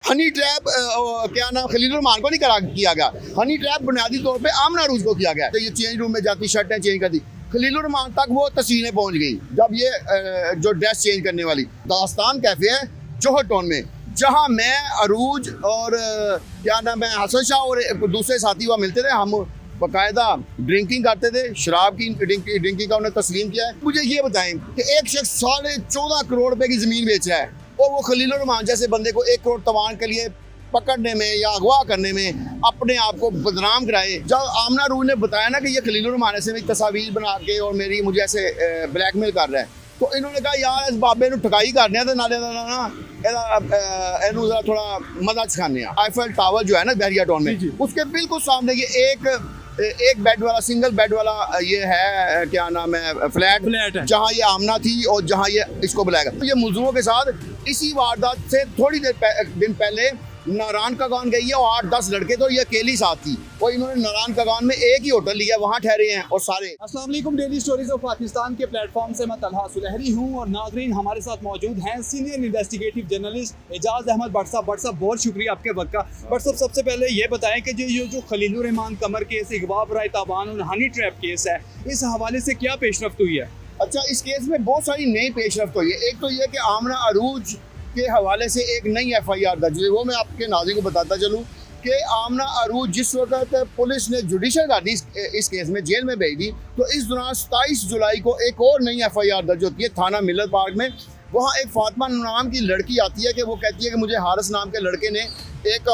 Honey trap क्या नाम खलील रहमान को नहीं किया गया, हनी ट्रैप बुनियादी तौर पे आमना अरूज को किया गया। तो ये चेंज रूम में जाती शर्टें चेंज करती, खलील रहमान तक वो तस्वीरें पहुंच गई जब ये जो ड्रेस चेंज करने वाली दास्तान कैफे है जोहर टाउन में, जहां मैं अरूज और क्या नाम है हसन शाह और दूसरे साथी वहाँ मिलते थे। हम बाकायदा ड्रिंकिंग करते थे, शराब की ड्रिंकिंग का उन्हें तस्लीम किया है। मुझे ये बताएं कि एक शख्स 14.5 करोड़ रुपए की ज़मीन बेच रहा है और वो खलील रहमान जैसे बंदे को 1 करोड़ तवान के लिए पकड़ने में या अगवा करने में अपने आप को बदनाम कराए। जब आमना अरूज ने बताया ना कि ये खलील रहमान ऐसे मेरी तस्वीर बना के और मुझे ऐसे ब्लैकमेल कर रहा है, तो इन्होंने कहा यार इस बाबे ਨੂੰ ठकाई करने तो नाले ना ਇਹਨੂੰ जरा थोड़ा मदद सिखाने। आईफेल टावर जो है ना बहरिया टाउन में, उसके बिल्कुल सामने ये एक बेड वाला सिंगल बेड वाला ये है क्या नाम है फ्लैट है, जहाँ ये आमना थी और जहाँ ये इसको बुलाएगा। तो ये मुलजिमों के साथ इसी वारदात से थोड़ी दिन पहले नारायण कागान गई है और 8-10 लड़के, तो ये अकेली साथ थी और इन्होंने नारायण कागान में एक ही होटल लिया, वहाँ ठहरे हैं और सारे। अस्सलाम वालेकुम, डेली स्टोरीज ऑफ पाकिस्तान के प्लेटफॉर्म से मैं तलहा सुलहरी हूँ और नाजरीन हमारे साथ मौजूद हैं senior investigative journalist Ejaz Ahmed Bhat sahab. Bhat साहब बहुत शुक्रिया आपके वक्त का। भट्ट साहब सबसे पहले ये बताएं कि जो खलील रहमान कमर केस, इकबाल बराए ताबान और हनी ट्रैप केस है, इस हवाले से क्या पेशरफ्त हुई है? अच्छा, इस केस में बहुत सारी नई पेशरफ्त हुई है। एक तो ये कि आमना अरूज के हवाले से एक नई FIR दर्ज हुई, वो मैं आपके नाज़रीन को बताता चलूँ कि आमना अरूज जिस वक्त पुलिस ने जुडिशल गाड़ी इस केस में जेल में भेज दी, तो इस दौरान 27 जुलाई को एक और नई FIR दर्ज होती है थाना मिलत पार्क में। वहाँ एक फातिमा नाम की लड़की आती है कि वो कहती है कि मुझे हारिस नाम के लड़के ने एक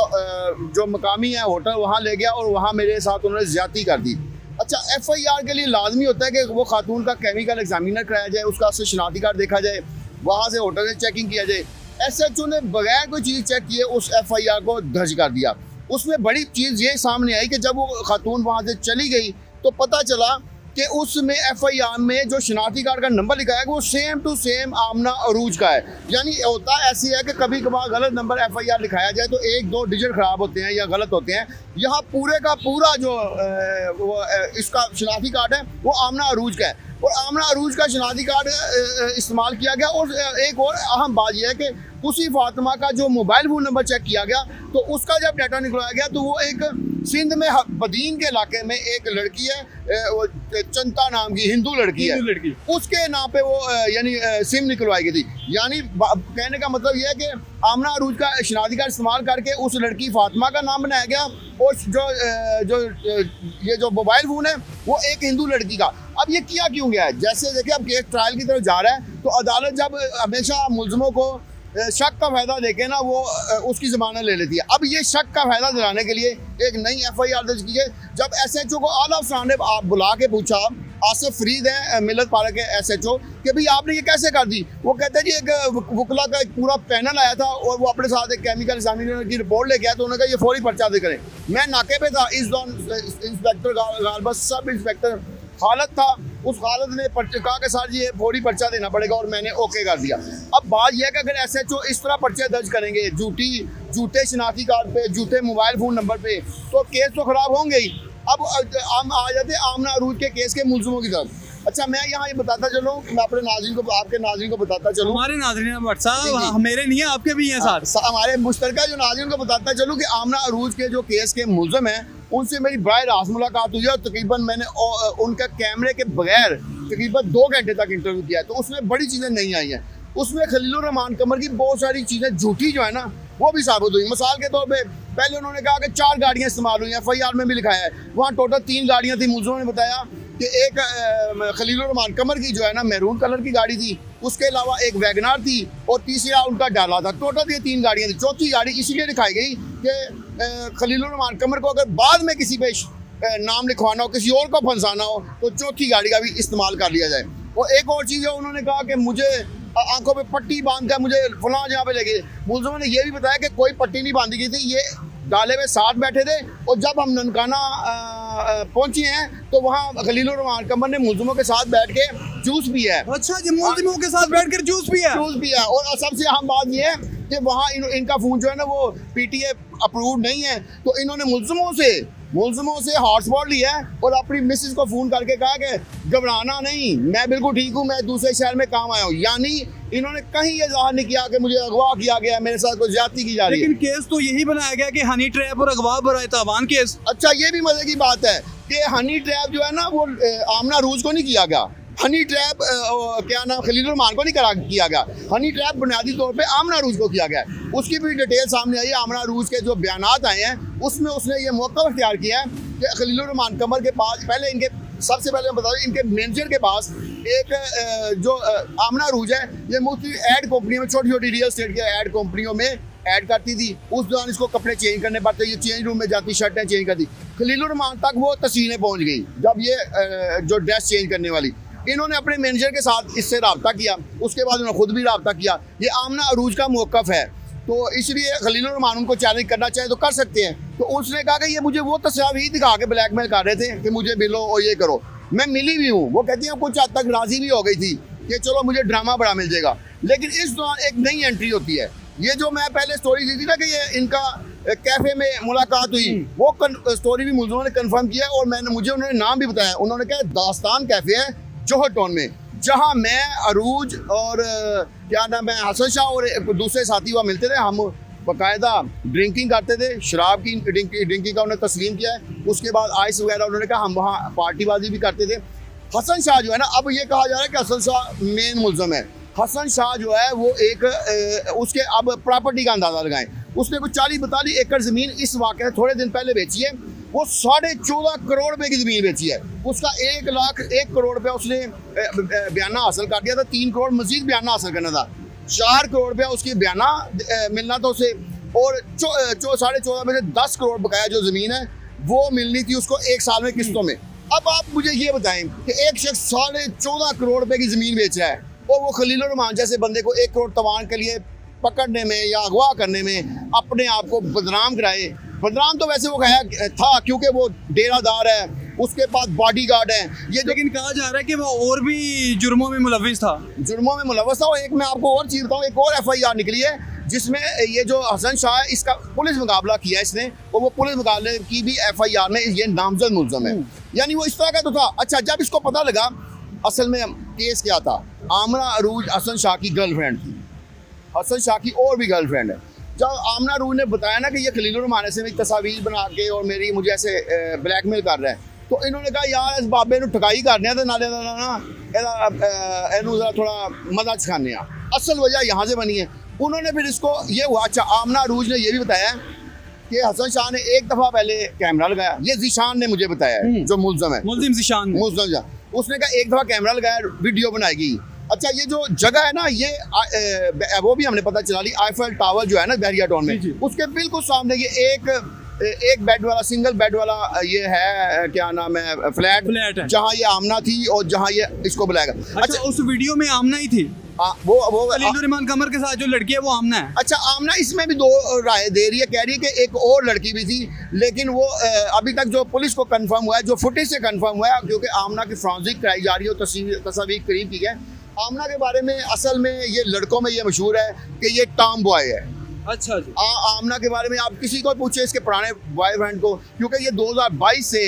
जो मकामी है होटल वहाँ ले गया और वहाँ मेरे साथ उन्होंने ज्यादती कर दी। अच्छा, FIR के लिए लाजमी होता है कि वो खातून का केमिकल एग्जामिनर कराया जाए, उसका शनाख्ती कार्ड देखा जाए, वहाँ से होटल से चेकिंग किया जाए। SHO ने बगैर कोई चीज़ चेक किए उस FIR को दर्ज कर दिया। उसमें बड़ी चीज़ ये सामने आई कि जब वो खातून वहाँ से चली गई तो पता चला कि उसमें FIR में जो शनाख्ती कार्ड का नंबर लिखा है वो सेम टू सेम आमना अरूज का है। यानी होता ऐसी है कि कभी कभार गलत नंबर FIR लिखाया जाए तो 1-2 डिजिट ख़राब होते हैं या गलत होते हैं। यहाँ पूरे का पूरा जो इसका शनाख्ती कार्ड है वो आमना अरूज का है और आमना अरूज का शनाख्ती कार्ड इस्तेमाल किया गया। और एक और अहम बात यह है कि उसी फातिमा का जो मोबाइल फ़ोन नंबर चेक किया गया तो उसका जब डाटा निकलवाया गया तो वो एक सिंध में बदीन के इलाके में एक लड़की है, चंता नाम की हिंदू लड़की है, उसके नाम पे वो यानी सिम निकलवाई गई थी। यानी कहने का मतलब ये है कि आमना अरूज का शनाख्ती कार्ड इस्तेमाल करके उस लड़की फातिमा का नाम बनाया गया और ये जो मोबाइल फ़ोन है वो एक हिंदू लड़की का। अब ये किया क्यों गया है? जैसे देखिए अब केस ट्रायल की तरफ जा रहा है तो अदालत जब हमेशा मुलजिमों को शक का फायदा देके ना वो उसकी ज़मानत ले लेती है। अब ये शक का फायदा दिलाने के लिए एक नई FIR दर्ज की है। जब SHO को आला अफसरान ने बुला के पूछा, आसिफ फरीद है मिलत पार्क के SHO, कि भाई आपने ये कैसे कर दी, वो कहते हैं जी एक वकला का एक पूरा पैनल आया था और वो अपने साथ एक केमिकल एग्जामिनर की रिपोर्ट लेके आया तो उन्होंने कहा ये फौरी पर्चा दे करें। मैं नाके पे था, इस दौरान इंस्पेक्टर गालबा सब इंस्पेक्टर खालद था, उस खालद ने कहा कि सर जी ये फौरी पर्चा देना पड़ेगा और मैंने ओके कर दिया। अब बात यह है कि अगर SHO इस तरह पर्चे दर्ज करेंगे झूठे शनाख्ती कार्ड पे, झूठे मोबाइल फ़ोन नंबर पे, तो केस तो ख़राब होंगे ही। अब हम आ जाते हैं आमना अरूज के केस के मुलजिमों की तरफ। अच्छा, मैं यहाँ ये बताता चलूँ, मैं अपने नाज़रीन को आपके नाज़रीन को बताता चलूँ, हमारे नाज़रीन भट्ट साहब मेरे नहीं है आपके भी हैं साथ, हमारे मुश्तरका जो नाज़रीन को बताता चलूँ कि आमना अरूज के जो केस के मुलजिम हैं उनसे मेरी बराह रास्त मुलाकात हुई है और तकरीबन मैंने उनका कैमरे के बगैर तकरीबन 2 घंटे तक इंटरव्यू किया है। तो उसमें बड़ी चीज़ें नहीं आई हैं। उसमें खलील रहमान कमर की बहुत सारी चीज़ें झूठी जो है ना वो भी साबित हुई। मिसाल के तौर पे पहले उन्होंने कहा कि 4 गाड़ियाँ इस्तेमाल हुई हैं, FIR में भी लिखाया है, वहाँ टोटल 3 गाड़ियाँ थी। मुलजिमों ने बताया कि एक खलील रहमान कमर की जो है ना मैरून कलर की गाड़ी थी, उसके अलावा एक वैगनार थी और तीसरा उनका डाला था। टोटल ये 3 गाड़ियाँ थी। चौथी गाड़ी इसीलिए दिखाई गई कि खलील रहमान कमर को अगर बाद में किसी पे नाम लिखवाना हो, किसी और को फंसाना हो, तो चौथी गाड़ी का भी इस्तेमाल कर लिया जाए। और एक और चीज़ है, उन्होंने कहा कि मुझे आंखों पे पट्टी बांध कर मुझे फलां जगह पे ले गए। मुलजिमों ने यह भी बताया कि कोई पट्टी नहीं बांधी गई थी, ये डाले में साथ बैठे थे और जब हम ननकाना पहुंचे हैं तो वहाँ खलील रहमान कमर ने मुलजिमों के साथ बैठ के जूस पिया है। अच्छा जी, मुलजिमों के साथ बैठ कर जूस पिया। और सबसे अहम बात यह है कि वहाँ इनका फ़ोन जो है ना वो PTA अप्रूव नहीं है, तो इन्होंने मुलजिमों से मुलजमों से हॉटस्पॉट लिया है और अपनी मिसेज को फ़ोन करके कहा कि घबराना नहीं, मैं बिल्कुल ठीक हूँ, मैं दूसरे शहर में काम आया हूँ। यानी इन्होंने कहीं ये ज़ाहिर नहीं किया कि मुझे अगवा किया गया, मेरे साथ कोई ज्यादती की जा रही है। लेकिन केस तो यही बनाया गया कि हनी ट्रैप और अगवा बराए तावान केस। अच्छा, ये भी मजे की बात है कि हनी ट्रैप जो है ना वो आमना अरूज को नहीं किया गया। हनी ट्रैप क्या नाम खलील रहमान को नहीं किया गया। हनी ट्रैप बुनियादी तौर पे आमना अरूज को किया गया है। उसकी भी डिटेल सामने आई है। आमना अरूज के जो बयानात आए हैं उसमें उसने ये मौका इख्तियार किया है कि खलील रहमान कमर के पास पहले इनके सबसे पहले मैं बता दूं इनके मैनेजर के पास एक जो आमना अरूज है ये मुख्तलिफ एड कंपनियों में छोटी छोटी रियल एस्टेट के एड कंपनियों में ऐड करती थी। उस दौरान इसको कपड़े चेंज करने पड़ते, ये चेंज रूम में जाती शर्टें चेंज करती। खलील रहमान तक वो तस्वीरें पहुंच गई जब ये जो ड्रेस चेंज करने वाली। इन्होंने अपने मैनेजर के साथ इससे रब्ता किया, उसके बाद उन्होंने खुद भी रब्ता किया। ये आमना अरूज का मौक़िफ़ है, तो इसलिए खलील रहमान उनको चैलेंज करना चाहे तो कर सकते हैं। तो उसने कहा कि ये मुझे वो तस्वीर दिखा के ब्लैकमेल कर रहे थे कि मुझे मिलो और ये करो। मैं मिली भी हूँ, वो कहती हैं कुछ हद तक राज़ी भी हो गई थी कि चलो मुझे ड्रामा बड़ा मिल जाएगा। लेकिन इस दौरान एक नई एंट्री होती है। ये जो मैं पहले स्टोरी दी थी ना कि ये इनका कैफ़े में मुलाकात हुई, वो स्टोरी भी मुलज़िमों ने कंफर्म किया और मुझे उन्होंने नाम भी बताया। उन्होंने कहा दास्तान कैफ़े है जौहर टाउन में, जहाँ मैं अरूज और क्या नाम है हसन शाह और दूसरे साथी वहाँ मिलते थे। हम बाकायदा ड्रिंकिंग करते थे, शराब की ड्रिंकिंग का उन्होंने तस्लीम किया है। उसके बाद आइस वगैरह उन्होंने कहा हम वहाँ पार्टीबाजी भी करते थे। हसन शाह जो है ना, अब ये कहा जा रहा है कि हसन शाह मेन मुलज़म है। हसन शाह जो है वो एक उसके अब प्रॉपर्टी का अंदाज़ा लगाएं, उसने कुछ 40-42 एकड़ ज़मीन इस वाक़े थोड़े दिन पहले बेची है। वो 14.5 करोड़ रुपए की ज़मीन बेची है। उसका 1 करोड़ रुपया उसने बयाना हासिल कर दिया था, 3 करोड़ मजीद बयाना हासिल करना था, 4 करोड़ रुपया उसकी बयाना मिलना था उसे, और 14.5 में से 10 करोड़ बकाया जो ज़मीन है वो मिलनी थी उसको 1 साल में किस्तों में। अब आप मुझे ये बताएं कि एक शख्स 14.5 करोड़ रुपए की ज़मीन बेच रहा है और वो खलील रहमान जैसे बंदे को 1 करोड़ तवान के लिए पकड़ने में या अगवा करने में अपने आप को बदनाम कराए। बदनाम तो वैसे वो कहा था क्योंकि वो डेरादार है, उसके पास बॉडीगार्ड है। ये लेकिन कहा जा रहा है कि वो और भी जुर्मों में मुलविस था। जुर्मों में मुलविस था। और एक मैं आपको और चीज़ बताऊँ, एक और FIR निकली है जिसमें ये जो हसन शाह है इसका पुलिस मुकाबला किया इसने, और वो पुलिस मुकाबले की भी FIR में ये नामजद मुलज़म है। यानी वो इस तरह का तो था। अच्छा, जब इसको पता लगा असल में केस क्या था, आमना अरूज हसन शाह की गर्लफ्रेंड थी। हसन शाह की और भी गर्लफ्रेंड है। जब आमना अरूज ने बताया ना कि ये खलील रहमान से मेरी तस्वीर बना के और मेरी मुझे ऐसे ब्लैकमेल कर रहा है, तो इन्होंने कहा यार इस बाबे को ठगाई करने तो नाले ना जरा थोड़ा मजा सिखाने। असल वजह यहाँ से बनी है। उन्होंने फिर इसको ये हुआ। अच्छा, आमना अरूज ने ये भी बताया कि हसन शाह ने एक दफ़ा पहले कैमरा लगाया, ये जीशान ने मुझे बताया जो मुलज़म है, मुलज़िम जीशान, उसने कहा एक दफ़ा कैमरा लगाया, वीडियो बनाएगी। अच्छा, ये जो जगह है ना ये वो भी हमने पता चला ली, आईफल टावर जो है ना बहरिया टाउन में, उसके बिल्कुल सामने ये एक बेड वाला सिंगल बेड वाला ये है क्या नाम है फ्लैट है जहाँ ये आमना थी और जहाँ ये इसको बुलाएगा। अच्छा, उस वीडियो में आमना ही थी। वो खलील रहमान कमर के साथ जो लड़की है वो आमना है। अच्छा, आमना इसमें भी 2 राय दे रही है, कह रही है कि एक और लड़की भी थी, लेकिन वो अभी तक जो पुलिस को कंफर्म हुआ है, जो फुटेज से कंफर्म हुआ है, क्योंकि आमना की फॉरेंसिक कराई जा रही है, तस्वीर करीब की है। आमना के बारे में असल में ये लड़कों में ये मशहूर है कि ये टॉम बॉय है। अच्छा जी। आमना के बारे में आप किसी को पूछे इसके पुराने बॉयफ्रेंड को, क्योंकि ये 2022 से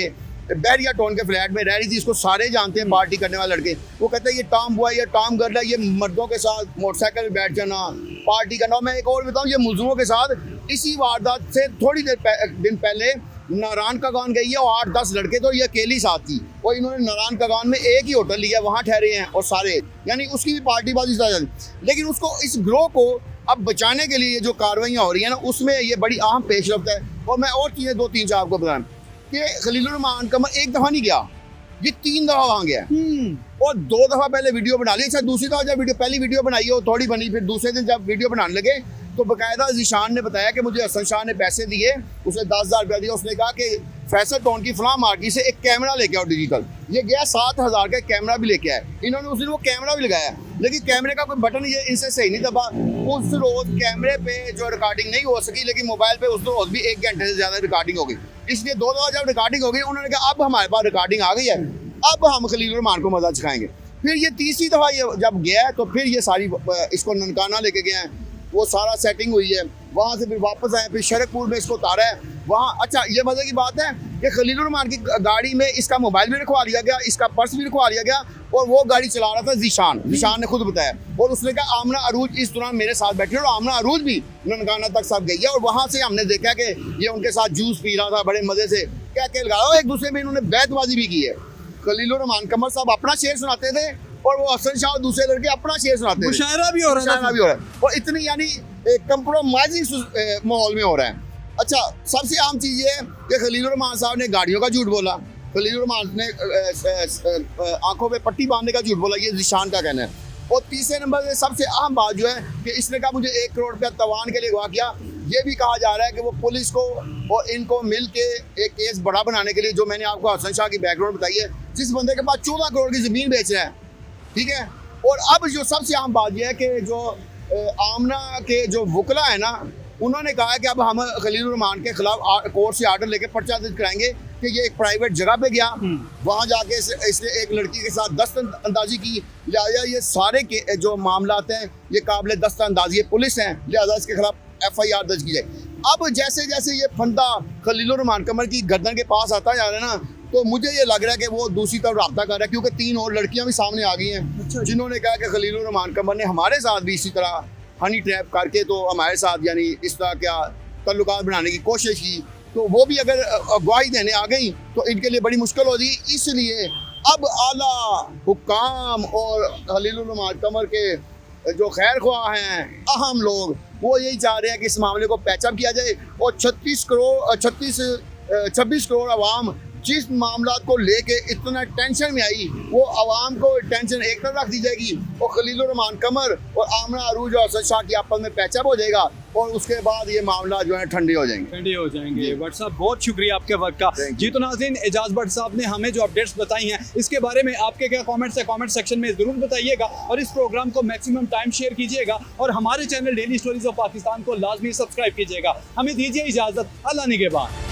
बहरिया टाउन के फ्लैट में रह रही थी, इसको सारे जानते हैं पार्टी करने वाले लड़के। वो कहते हैं ये टॉम बॉय या टॉम गर्ल है, ये मर्दों के साथ मोटरसाइकिल में बैठ जाना, पार्टी करना। मैं एक और बताऊँ, ये मुलज़िमों के साथ इसी वारदात से थोड़ी दिन पहले नारायण कागान गई है और 8-10 लड़के, तो ये अकेली साथ थी और इन्होंने नारायण कागान में एक ही होटल लिया, वहाँ ठहरे हैं और सारे, यानी उसकी भी पार्टीबाजी साथ। लेकिन उसको इस ग्रोह को अब बचाने के लिए जो कार्रवाइयाँ हो रही हैं ना उसमें ये बड़ी अहम पेशरफ्त है। और मैं और चीज़ें 2-3 आपको बताऊँ कि खलील रहमान कमर एक दफ़ा नहीं गया, ये 3 दफ़ा वहाँ गया और 2 दफ़ा पहले वीडियो बना ली। अच्छा, दूसरी दफ़ा जब पहली वीडियो बनाई हो थोड़ी बनी, फिर दूसरे दिन जब वीडियो बनाने लगे तो बाकायदा जीशान ने बताया कि मुझे हसन शाह ने पैसे दिए, उसने 10,000 रुपया दिया। उसने कहा कि फैसल टाउन की फलां मार्केट से एक कैमरा लेके आओ डिजिटल। ये गया 7,000 का कैमरा भी लेके आया। इन्होंने उस दिन वो कैमरा भी लगाया, लेकिन कैमरे का कोई बटन ये इनसे सही नहीं दबा। उस रोज़ कैमरे पे जो रिकॉर्डिंग नहीं हो सकी, लेकिन मोबाइल पे उस रोज़ भी 1 घंटे से ज़्यादा रिकॉर्डिंग हो गई। इसलिए 2 दफ़ा जब रिकॉर्डिंग हो गई, उन्होंने कहा अब हमारे पास रिकॉर्डिंग आ गई है, अब हम खलील रहमान को मजा सिखाएंगे। फिर ये तीसरी दफ़ा ये जब गया है तो फिर ये सारी इसको ननकाना लेके गए हैं, वो सारा सेटिंग हुई है। वहाँ से फिर वापस आए, फिर शरकपुर में इसको उतारा है वहाँ। अच्छा, ये मजे की बात है कि खलीलुर रहमान की गाड़ी में इसका मोबाइल भी रखवा लिया गया, इसका पर्स भी रखवा लिया गया, और वो गाड़ी चला रहा था जीशान ने खुद बताया। और उसने कहा आमना अरूज इस दौरान मेरे साथ बैठी, और आमना अरूज भी ननकाना तक साथ गई है, और वहाँ से हमने देखा कि ये उनके साथ जूस पी रहा था बड़े मजे से, क्या क्या लगा, एक दूसरे में इन्होंने बैतबाजी भी की है। खलीलुर रहमान कमर साहब अपना शेर सुनाते थे, और वो हसन शाह और दूसरे लड़के अपना शेर सुनाते थे, मुशायरा भी हो रहा है, और इतनी यानी कंप्रोमाइजिंग माहौल में हो रहा है। अच्छा, सबसे आम चीज़ ये है कि खलीलुर रहमान साहब ने गाड़ियों का झूठ बोला, खलीलुर रहमान ने आंखों पे पट्टी बांधने का झूठ बोला, ये जिशान का कहना है। और तीसरे नंबर पे सबसे अहम बात जो है कि इसने कहा मुझे 1 करोड़ रुपया तवान के लिए अगवा किया। ये भी कहा जा रहा है कि वो पुलिस को और इनको मिल के एक केस बड़ा बनाने के लिए, जो मैंने आपको हसन शाह की बैकग्राउंड बताई है, जिस बंदे के पास 14 करोड़ की ज़मीन बेच रहा है, ठीक है। और अब जो सबसे अहम बात यह है कि जो आमना के जो वकला है ना, उन्होंने कहा है कि अब हम खलीलुर रहमान के खिलाफ कोर्ट से आर्डर लेके पर्चा दर्ज कराएंगे कि ये एक प्राइवेट जगह पे गया, वहाँ जाके इसने एक लड़की के साथ दस्तन अंदाजी की, लिहाजा ये सारे के जो मामलात हैं ये काबिल दस्तन अंदाजी पुलिस हैं, लिहाजा इसके खिलाफ FIR दर्ज की जाए। अब जैसे जैसे ये फंदा खलीलुर रहमान कमर की गर्दन के पास आता जा रहा है ना, तो मुझे ये लग रहा है कि वो दूसरी तरफ रब्ता कर रहा है, क्योंकि 3 और लड़कियां भी सामने आ गई हैं जिन्होंने कहा कि खलीलुर रहमान कमर ने हमारे साथ भी इसी तरह हनी ट्रैप करके तो हमारे साथ यानी इस तरह क्या तल्लुकात बनाने की कोशिश की, तो वो भी अगर अगवाही देने आ गई तो इनके लिए बड़ी मुश्किल हो जाएगी। इसलिए अब आला हुक्काम और खलीलुर रहमान कमर के जो खैर ख्वाह हैं, अहम लोग, वो यही चाह रहे हैं कि इस मामले को पैचअप किया जाए, और 26 करोड़ अवाम जिस मामला को लेके इतना टेंशन में आई, वो आवाम को टेंशन एक तरफ रख दी जाएगी, और खलीलुर रहमान कमर और आमना अरूज और हसन शाह की आपस में पैचअप हो जाएगा, और उसके बाद ये मामला जो है ठंडे हो जाएंगे। भट्ट साहब बहुत शुक्रिया आपके वक्त का। जी तो नाज़रीन, एजाज भट्ट साहब ने हमें जो अपडेट्स बताई हैं, इसके बारे में आपके क्या कमेंट्स है, कमेंट सेक्शन में ज़रूर बताइएगा, और इस प्रोग्राम को मैक्सिमम टाइम शेयर कीजिएगा, और हमारे channel daily stories of Pakistan को लाजमी सब्सक्राइब कीजिएगा। हमें दीजिए इजाज़त, अल्लाह निगहबान।